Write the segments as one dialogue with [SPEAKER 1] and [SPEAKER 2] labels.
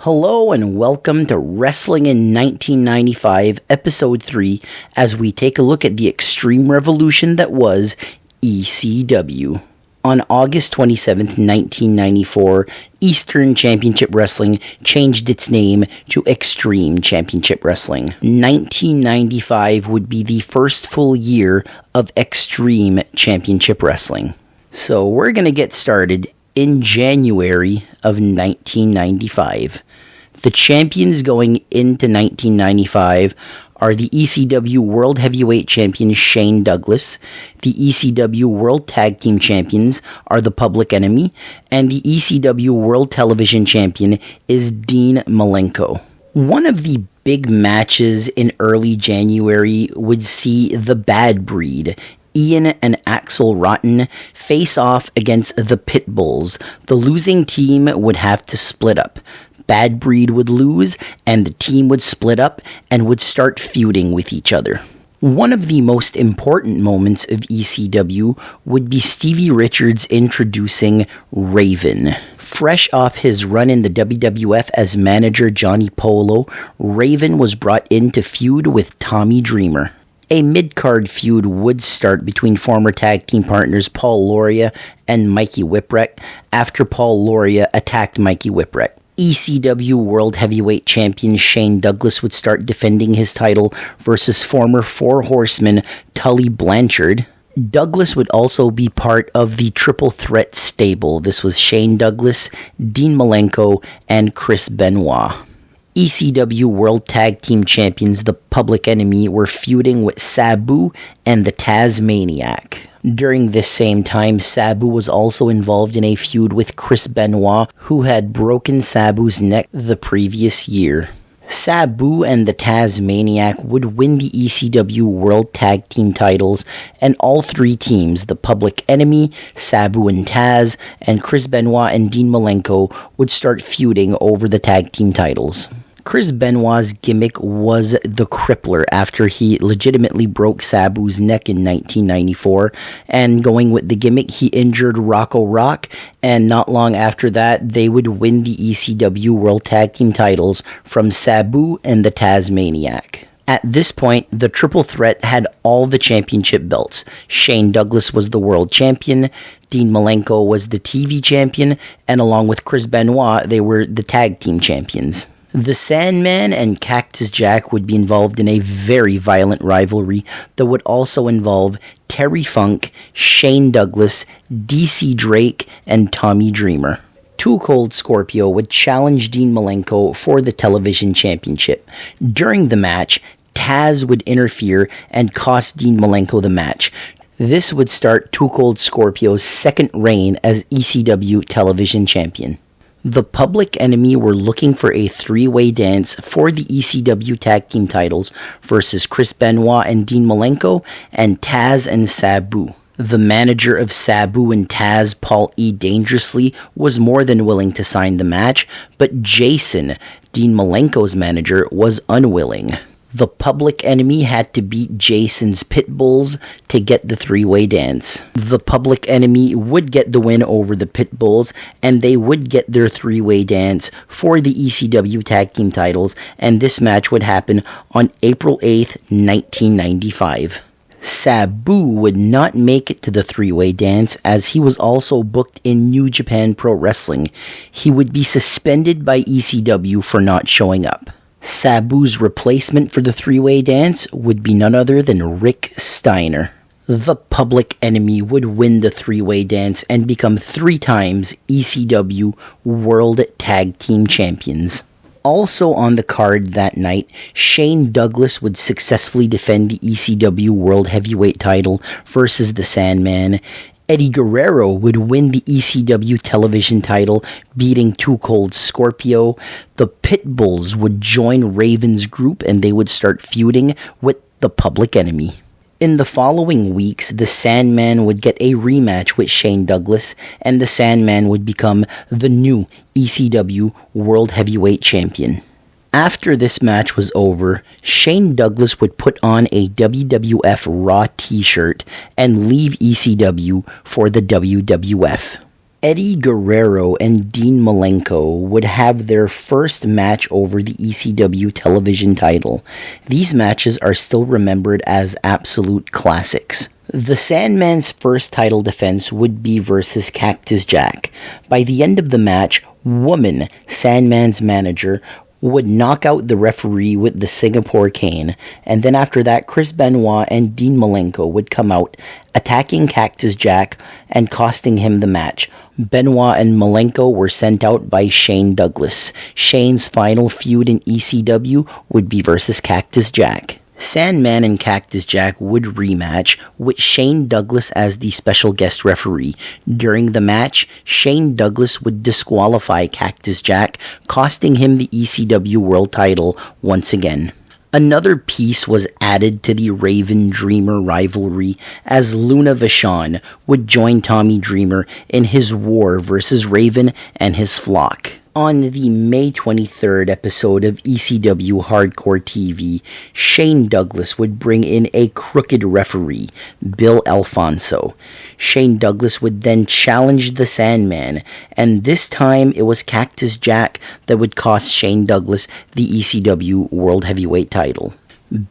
[SPEAKER 1] Hello and welcome to Wrestling in 1995, Episode 3, as we take a look at the extreme revolution that was ECW. On August 27, 1994, Eastern Championship Wrestling changed its name to Extreme Championship Wrestling. 1995 would be the first full year of Extreme Championship Wrestling. So we're going to get started in January of 1995. The champions going into 1995 are the ECW World Heavyweight Champion Shane Douglas, the ECW World Tag Team Champions are the Public Enemy, and the ECW World Television Champion is Dean Malenko. One of the big matches in early January would see the Bad Breed, Ian and Axel Rotten, face off against the Pitbulls. The losing team would have to split up. Bad Breed would lose, and the team would split up and would start feuding with each other. One of the most important moments of ECW would be Stevie Richards introducing Raven. Fresh off his run in the WWF as manager Johnny Polo, Raven was brought in to feud with Tommy Dreamer. A mid-card feud would start between former tag team partners Paul Loria and Mikey Whipwreck after Paul Loria attacked Mikey Whipwreck. ECW World Heavyweight Champion Shane Douglas would start defending his title versus former Four Horsemen Tully Blanchard. Douglas would also be part of the Triple Threat stable. This was Shane Douglas, Dean Malenko, and Chris Benoit. ECW World Tag Team Champions, the Public Enemy, were feuding with Sabu and the Tasmaniac. During this same time, Sabu was also involved in a feud with Chris Benoit, who had broken Sabu's neck the previous year. Sabu and the Tasmaniac would win the ECW World Tag Team titles, and all three teams, the Public Enemy, Sabu and Taz, and Chris Benoit and Dean Malenko, would start feuding over the tag team titles. Chris Benoit's gimmick was the Crippler after he legitimately broke Sabu's neck in 1994, and going with the gimmick, he injured Rocco Rock, and not long after that, they would win the ECW World Tag Team titles from Sabu and the Tasmaniac. At this point, the Triple Threat had all the championship belts. Shane Douglas was the world champion, Dean Malenko was the TV champion, and along with Chris Benoit, they were the tag team champions. The Sandman and Cactus Jack would be involved in a very violent rivalry that would also involve Terry Funk, Shane Douglas, DC Drake, and Tommy Dreamer. Too Cold Scorpio would challenge Dean Malenko for the television championship. During the match, Taz would interfere and cost Dean Malenko the match. This would start Too Cold Scorpio's second reign as ECW television champion. The Public Enemy were looking for a three-way dance for the ECW tag team titles versus Chris Benoit and Dean Malenko and Taz and Sabu. The manager of Sabu and Taz, Paul E. Dangerously, was more than willing to sign the match, but Jason, Dean Malenko's manager, was unwilling. The Public Enemy had to beat Jason's Pitbulls to get the three-way dance. The Public Enemy would get the win over the Pitbulls, and they would get their three-way dance for the ECW tag team titles, and this match would happen on April 8th, 1995. Sabu would not make it to the three-way dance as he was also booked in New Japan Pro Wrestling. He would be suspended by ECW for not showing up. Sabu's replacement for the three-way dance would be none other than Rick Steiner. The Public Enemy would win the three-way dance and become 3 times ECW World Tag Team Champions. Also on the card that night, Shane Douglas would successfully defend the ECW World Heavyweight title versus the Sandman. Eddie Guerrero would win the ECW television title, beating Too Cold Scorpio. The Pitbulls would join Raven's group and they would start feuding with the Public Enemy. In the following weeks, the Sandman would get a rematch with Shane Douglas, and the Sandman would become the new ECW World Heavyweight Champion. After this match was over, Shane Douglas would put on a WWF Raw t-shirt and leave ECW for the WWF. Eddie Guerrero and Dean Malenko would have their first match over the ECW television title. These matches are still remembered as absolute classics. The Sandman's first title defense would be versus Cactus Jack. By the end of the match, Woman, Sandman's manager, would knock out the referee with the Singapore cane, and then after that, Chris Benoit and Dean Malenko would come out, attacking Cactus Jack and costing him the match. Benoit and Malenko were sent out by Shane Douglas. Shane's final feud in ECW would be versus Cactus Jack. Sandman and Cactus Jack would rematch, with Shane Douglas as the special guest referee. During the match, Shane Douglas would disqualify Cactus Jack, costing him the ECW World title once again. Another piece was added to the Raven Dreamer rivalry, as Luna Vachon would join Tommy Dreamer in his war versus Raven and his flock. On the May 23rd episode of ECW Hardcore TV, Shane Douglas would bring in a crooked referee, Bill Alfonso. Shane Douglas would then challenge the Sandman, and this time it was Cactus Jack that would cost Shane Douglas the ECW World Heavyweight title.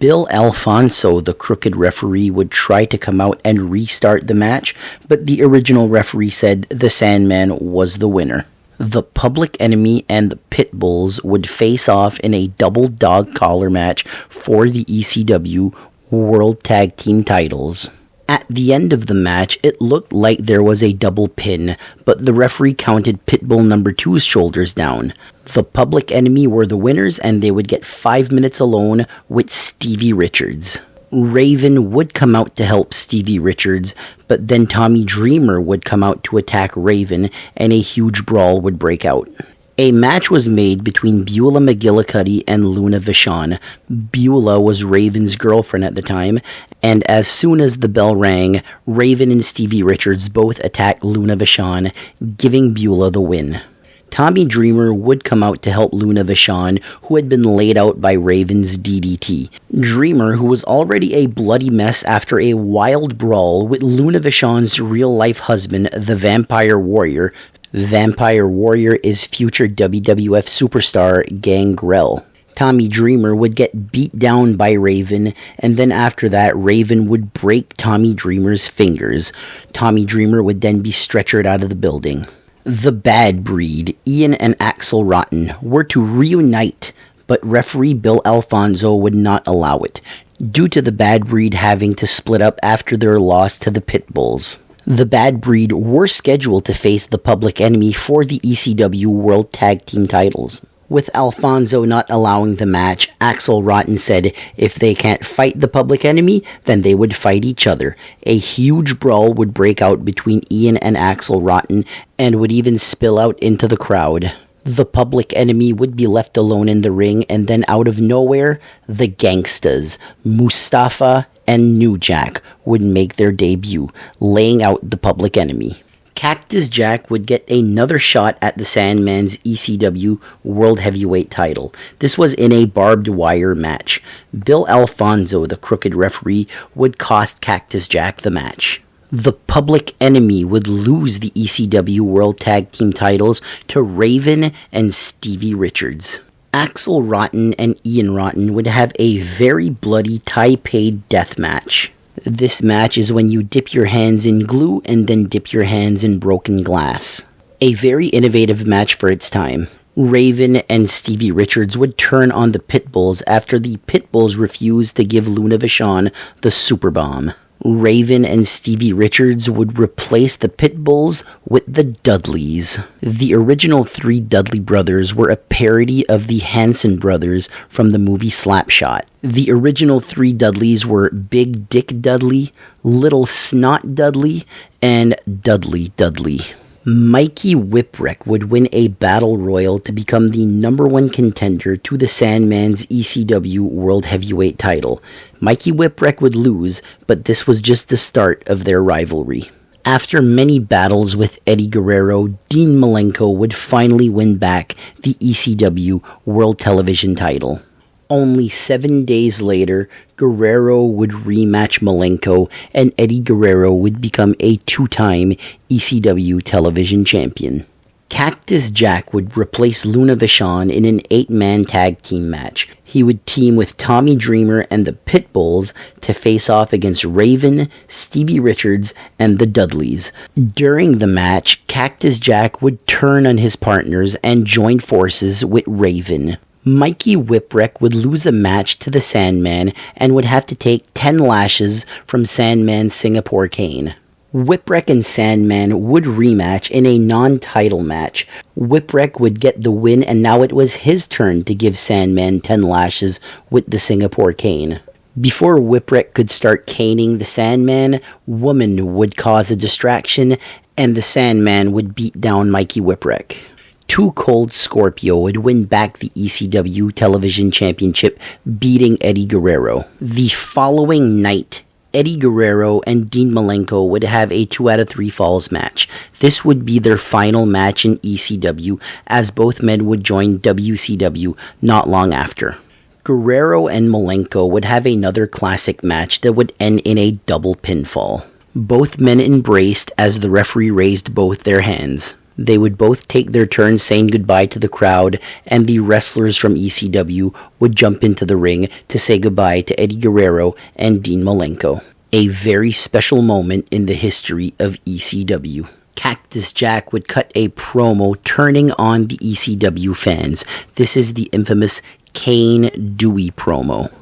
[SPEAKER 1] Bill Alfonso, the crooked referee, would try to come out and restart the match, but the original referee said the Sandman was the winner. The Public Enemy and the Pitbulls would face off in a double dog collar match for the ECW World Tag Team titles. At the end of the match, it looked like there was a double pin, but the referee counted Pitbull number 2's shoulders down. The Public Enemy were the winners, and they would get 5 minutes alone with Stevie Richards. Raven would come out to help Stevie Richards, but then Tommy Dreamer would come out to attack Raven, and a huge brawl would break out. A match was made between Beulah McGillicuddy and Luna Vachon. Beulah was Raven's girlfriend at the time, and as soon as the bell rang, Raven and Stevie Richards both attacked Luna Vachon, giving Beulah the win. Tommy Dreamer would come out to help Luna Vachon, who had been laid out by Raven's DDT. Dreamer, who was already a bloody mess after a wild brawl with Luna Vachon's real-life husband, the Vampire Warrior. Vampire Warrior is future WWF superstar Gangrel. Tommy Dreamer would get beat down by Raven, and then after that, Raven would break Tommy Dreamer's fingers. Tommy Dreamer would then be stretchered out of the building. The Bad Breed, Ian and Axel Rotten, were to reunite, but referee Bill Alfonso would not allow it, due to the Bad Breed having to split up after their loss to the Pitbulls. The Bad Breed were scheduled to face the Public Enemy for the ECW World Tag Team titles. With Alfonso not allowing the match, Axel Rotten said if they can't fight the Public Enemy, then they would fight each other. A huge brawl would break out between Ian and Axel Rotten, and would even spill out into the crowd. The Public Enemy would be left alone in the ring, and then out of nowhere, the Gangstas, Mustafa and New Jack, would make their debut, laying out the Public Enemy. Cactus Jack would get another shot at the Sandman's ECW World Heavyweight title. This was in a barbed wire match. Bill Alfonso, the crooked referee, would cost Cactus Jack the match. The Public Enemy would lose the ECW World Tag Team titles to Raven and Stevie Richards. Axel Rotten and Ian Rotten would have a very bloody Taipei death match. This match is when you dip your hands in glue and then dip your hands in broken glass. A very innovative match for its time. Raven and Stevie Richards would turn on the Pitbulls after the Pitbulls refused to give Luna Vachon the Super Bomb. Raven and Stevie Richards would replace the Pitbulls with the Dudleys. The original three Dudley brothers were a parody of the Hanson brothers from the movie Slapshot. The original three Dudleys were Big Dick Dudley, Little Snot Dudley, and Dudley Dudley. Mikey Whipwreck would win a battle royal to become the #1 contender to the Sandman's ECW World Heavyweight title. Mikey Whipwreck would lose, but this was just the start of their rivalry. After many battles with Eddie Guerrero, Dean Malenko would finally win back the ECW World Television title. Only 7 days later, Guerrero would rematch Malenko, and Eddie Guerrero would become a 2-time ECW television champion. Cactus Jack would replace Luna Vachon in an 8-man tag team match. He would team with Tommy Dreamer and the Pitbulls to face off against Raven, Stevie Richards, and the Dudleys. During the match, Cactus Jack would turn on his partners and join forces with Raven. Mikey Whipwreck would lose a match to the Sandman and would have to take 10 lashes from Sandman's Singapore Cane. Whipwreck and Sandman would rematch in a non-title match. Whipwreck would get the win, and now it was his turn to give Sandman 10 lashes with the Singapore Cane. Before Whipwreck could start caning the Sandman, Woman would cause a distraction, and the Sandman would beat down Mikey Whipwreck. Too Cold Scorpio would win back the ECW Television Championship, beating Eddie Guerrero. The following night, Eddie Guerrero and Dean Malenko would have a 2 out of 3 falls match. This would be their final match in ECW, as both men would join WCW not long after. Guerrero and Malenko would have another classic match that would end in a double pinfall. Both men embraced as the referee raised both their hands. They would both take their turns saying goodbye to the crowd, and the wrestlers from ECW would jump into the ring to say goodbye to Eddie Guerrero and Dean Malenko. A very special moment in the history of ECW. Cactus Jack would cut a promo turning on the ECW fans. This is the infamous Kane Dewey promo.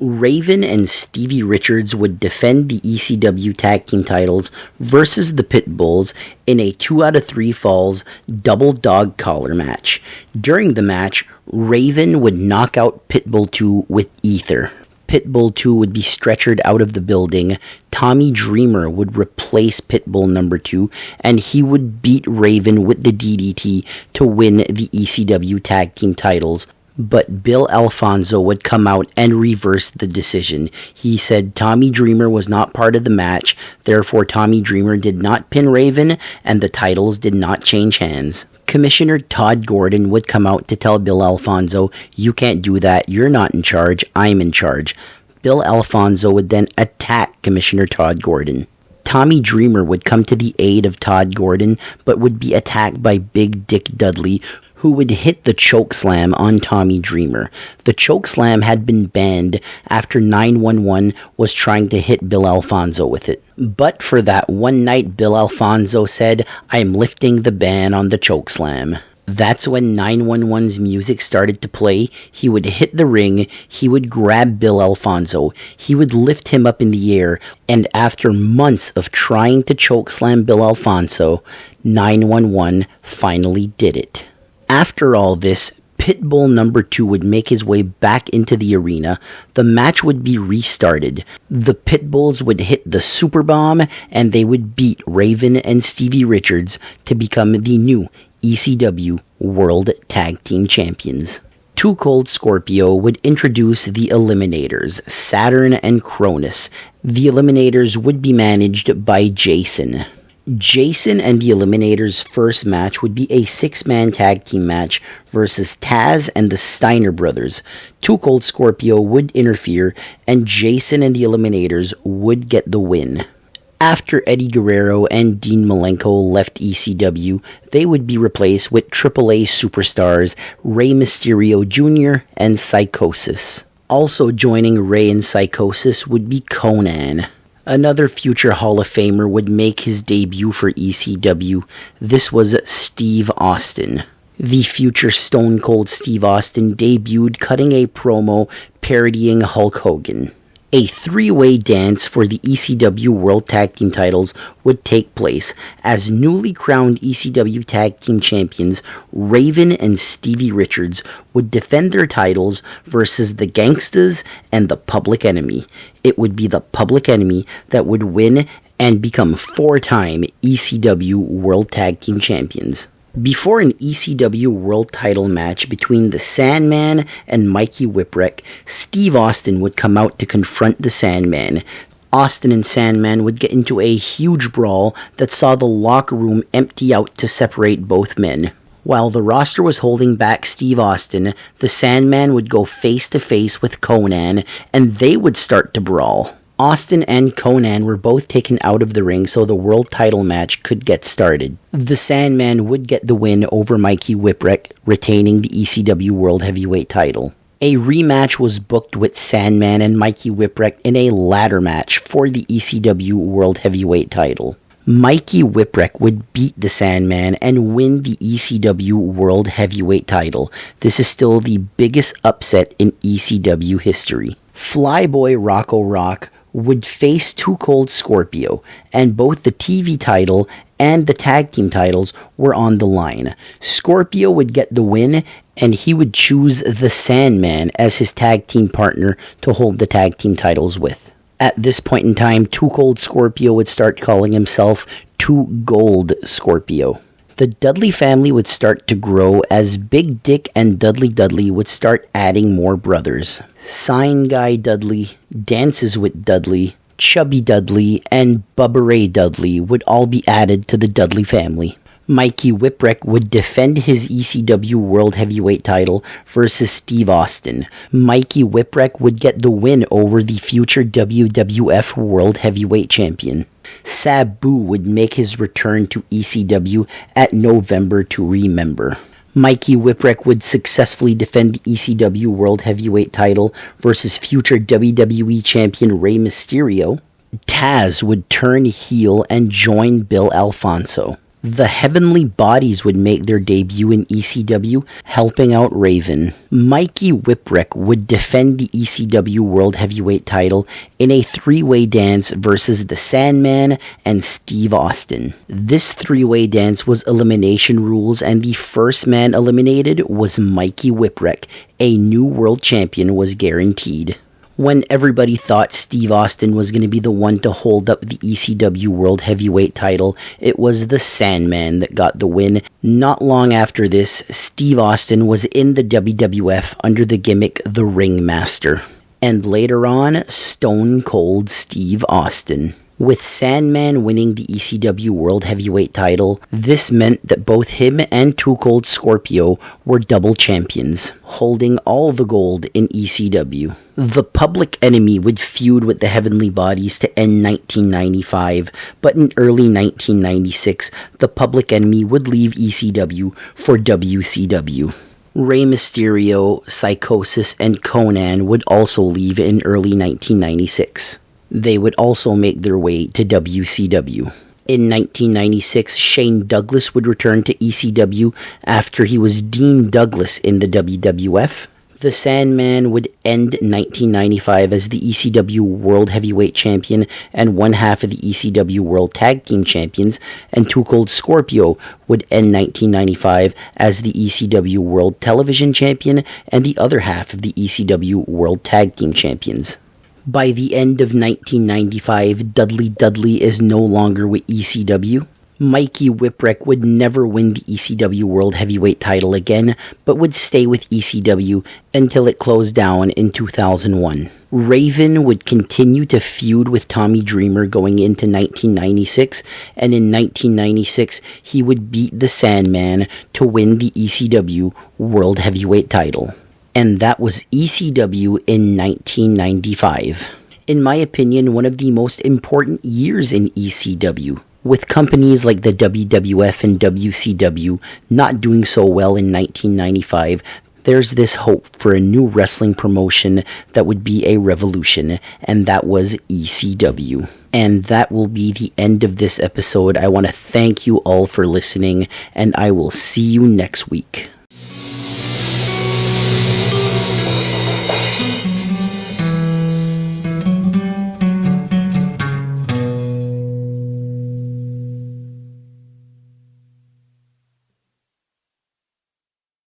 [SPEAKER 1] Raven and Stevie Richards would defend the ECW tag team titles versus the Pitbulls in a 2 out of 3 falls double dog collar match. During the match, Raven would knock out Pitbull 2 with ether. Pitbull 2 would be stretchered out of the building. Tommy Dreamer would replace Pitbull number 2, and he would beat Raven with the DDT to win the ECW tag team titles. But Bill Alfonso would come out and reverse the decision. He said Tommy Dreamer was not part of the match, therefore Tommy Dreamer did not pin Raven, and the titles did not change hands. Commissioner Todd Gordon would come out to tell Bill Alfonso, "You can't do that, you're not in charge, I'm in charge." Bill Alfonso would then attack Commissioner Todd Gordon. Tommy Dreamer would come to the aid of Todd Gordon, but would be attacked by Big Dick Dudley, who would hit the chokeslam on Tommy Dreamer. The chokeslam had been banned after 911 was trying to hit Bill Alfonso with it. But for that one night, Bill Alfonso said, "I'm lifting the ban on the chokeslam." That's when 911's music started to play. He would hit the ring, he would grab Bill Alfonso, he would lift him up in the air, and after months of trying to chokeslam Bill Alfonso, 911 finally did it. After all this, Pitbull number 2 would make his way back into the arena. The match would be restarted. The Pitbulls would hit the Super Bomb, and they would beat Raven and Stevie Richards to become the new ECW World Tag Team Champions. Too Cold Scorpio would introduce the Eliminators, Saturn and Cronus. The Eliminators would be managed by Jason. Jason and the Eliminators' first match would be a 6-man tag team match versus Taz and the Steiner brothers. Too Cold Scorpio would interfere, and Jason and the Eliminators would get the win. After Eddie Guerrero and Dean Malenko left ECW, they would be replaced with AAA superstars Rey Mysterio Jr. and Psychosis. Also joining Rey and Psychosis would be Conan. Another future Hall of Famer would make his debut for ECW. This was Steve Austin. The future Stone Cold Steve Austin debuted cutting a promo parodying Hulk Hogan. A 3-way dance for the ECW World Tag Team titles would take place as newly crowned ECW Tag Team Champions Raven and Stevie Richards would defend their titles versus the Gangstas and the Public Enemy. It would be the Public Enemy that would win and become 4-time ECW World Tag Team Champions. Before an ECW World Title match between the Sandman and Mikey Whipwreck, Steve Austin would come out to confront the Sandman. Austin and Sandman would get into a huge brawl that saw the locker room empty out to separate both men. While the roster was holding back Steve Austin, the Sandman would go face-to-face with Konnan, and they would start to brawl. Austin and Konnan were both taken out of the ring so the world title match could get started. The Sandman would get the win over Mikey Whipwreck, retaining the ECW World Heavyweight title. A rematch was booked with Sandman and Mikey Whipwreck in a ladder match for the ECW World Heavyweight title. Mikey Whipwreck would beat the Sandman and win the ECW World Heavyweight title. This is still the biggest upset in ECW history. Flyboy Rocco Rock would face Too Cold Scorpio, and both the TV title and the tag team titles were on the line. Scorpio would get the win, and he would choose the Sandman as his tag team partner to hold the tag team titles with. At this point in time, Too Cold Scorpio would start calling himself Too Gold Scorpio. The Dudley family would start to grow as Big Dick and Dudley Dudley would start adding more brothers. Sign Guy Dudley, Dances with Dudley, Chubby Dudley, and Bubba Ray Dudley would all be added to the Dudley family. Mikey Whipwreck would defend his ECW World Heavyweight title versus Steve Austin. Mikey Whipwreck would get the win over the future WWF World Heavyweight Champion. Sabu would make his return to ECW at November to Remember. Mikey Whipwreck would successfully defend the ECW World Heavyweight title versus future WWE Champion Rey Mysterio. Taz would turn heel and join Bill Alfonso. The Heavenly Bodies would make their debut in ECW, helping out Raven. Mikey Whipwreck would defend the ECW World Heavyweight title in a three-way dance versus the Sandman and Steve Austin. This three-way dance was elimination rules, and the first man eliminated was Mikey Whipwreck. A new world champion was guaranteed. When everybody thought Steve Austin was going to be the one to hold up the ECW World Heavyweight title, it was the Sandman that got the win. Not long after this, Steve Austin was in the WWF under the gimmick The Ringmaster. And later on, Stone Cold Steve Austin. With Sandman winning the ECW World Heavyweight title, this meant that both him and Too Cold Scorpio were double champions, holding all the gold in ECW. The Public Enemy would feud with the Heavenly Bodies to end 1995, but in early 1996, the Public Enemy would leave ECW for WCW. Rey Mysterio, Psychosis, and Konnan would also leave in early 1996. They would also make their way to WCW. In 1996, Shane Douglas would return to ECW after he was Dean Douglas in the WWF. The Sandman would end 1995 as the ECW World Heavyweight Champion and one half of the ECW World Tag Team Champions, and Too Cold Scorpio would end 1995 as the ECW World Television Champion and the other half of the ECW World Tag Team Champions. By the end of 1995, Dudley Dudley is no longer with ECW. Mikey Whipwreck would never win the ECW World Heavyweight title again, but would stay with ECW until it closed down in 2001. Raven would continue to feud with Tommy Dreamer going into 1996, and in 1996, he would beat the Sandman to win the ECW World Heavyweight title. And that was ECW in 1995. In my opinion, one of the most important years in ECW. With companies like the WWF and WCW not doing so well in 1995, there's this hope for a new wrestling promotion that would be a revolution, and that was ECW. And that will be the end of this episode. I want to thank you all for listening, and I will see you next week.